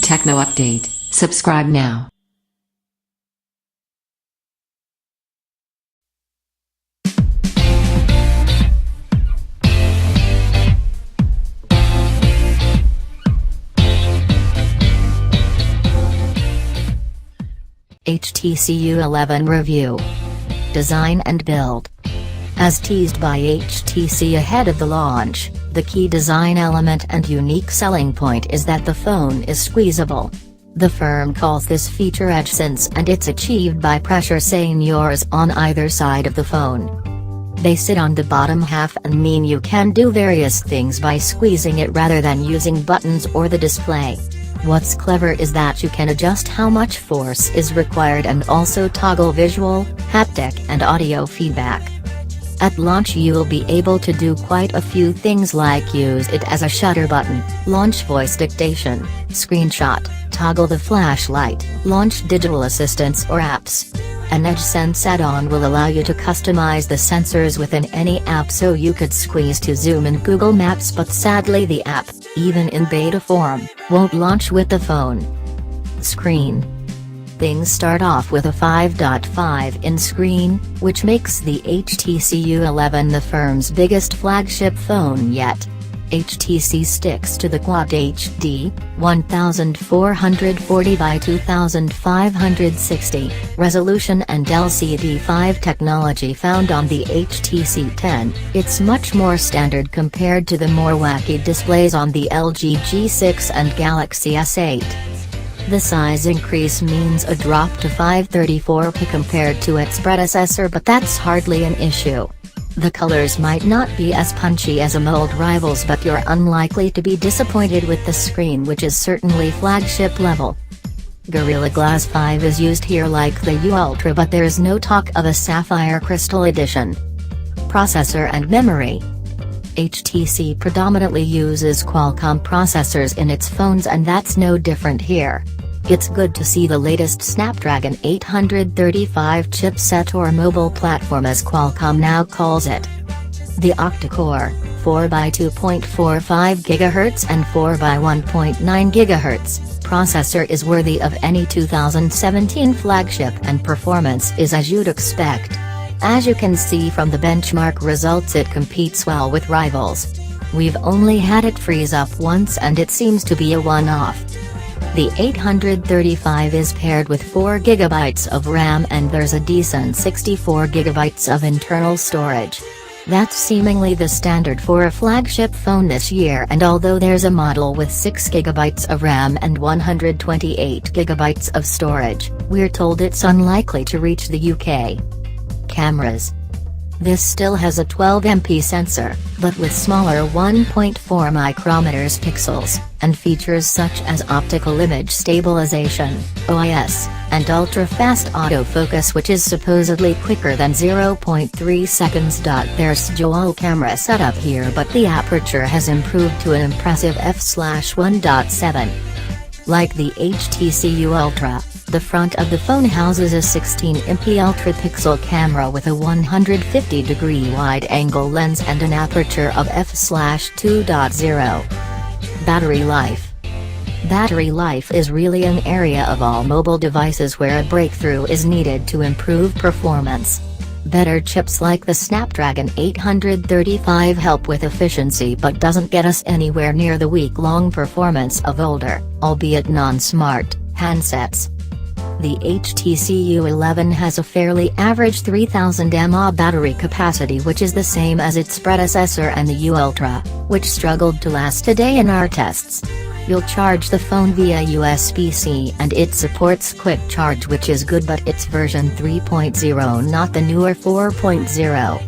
Techno update. Subscribe now. HTC U11 Review. Design and build. As teased by HTC ahead of the launch, the key design element and unique selling point is that the phone is squeezable. The firm calls this feature EdgeSense, and it's achieved by pressure sensors on either side of the phone. They sit on the bottom half and mean you can do various things by squeezing it rather than using buttons or the display. What's clever is that you can adjust how much force is required and also toggle visual, haptic and audio feedback. At launch you'll be able to do quite a few things like use it as a shutter button, launch voice dictation, screenshot, toggle the flashlight, launch digital assistants or apps. An EdgeSense add-on will allow you to customize the sensors within any app, so you could squeeze to zoom in Google Maps, but sadly the app, even in beta form, won't launch with the phone. Screen. Things start off with a 5.5-inch screen, which makes the HTC U11 the firm's biggest flagship phone yet. HTC sticks to the Quad HD, 1440 by 2560, resolution and LCD5 technology found on the HTC 10. It's much more standard compared to the more wacky displays on the LG G6 and Galaxy S8. The size increase means a drop to 534p compared to its predecessor, but that's hardly an issue. The colors might not be as punchy as AMOLED rivals, but you're unlikely to be disappointed with the screen, which is certainly flagship level. Gorilla Glass 5 is used here like the U Ultra, but there's no talk of a Sapphire Crystal Edition. Processor and memory. HTC predominantly uses Qualcomm processors in its phones, and that's no different here. It's good to see the latest Snapdragon 835 chipset, or mobile platform as Qualcomm now calls it. The octa-core, 4x2.45 GHz and 4x1.9 GHz, processor is worthy of any 2017 flagship, and performance is as you'd expect. As you can see from the benchmark results, it competes well with rivals. We've only had it freeze up once, and it seems to be a one-off. The 835 is paired with 4 GB of RAM, and there's a decent 64 GB of internal storage. That's seemingly the standard for a flagship phone this year, and although there's a model with 6 GB of RAM and 128 GB of storage, we're told it's unlikely to reach the UK. Cameras. This still has a 12MP sensor, but with smaller 1.4 micrometers pixels, and features such as optical image stabilization, OIS, and ultra-fast autofocus, which is supposedly quicker than 0.3 seconds. There's dual camera setup here, but the aperture has improved to an impressive f/1.7. Like the HTC U Ultra, the front of the phone houses a 16MP ultra-pixel camera with a 150-degree wide-angle lens and an aperture of f/2.0. Battery life. Battery life is really an area of all mobile devices where a breakthrough is needed to improve performance. Better chips like the Snapdragon 835 help with efficiency, but doesn't get us anywhere near the week-long performance of older, albeit non-smart, handsets. The HTC U11 has a fairly average 3000 mAh battery capacity, which is the same as its predecessor and the U Ultra, which struggled to last a day in our tests. You'll charge the phone via USB-C, and it supports quick charge, which is good, but it's version 3.0, not the newer 4.0.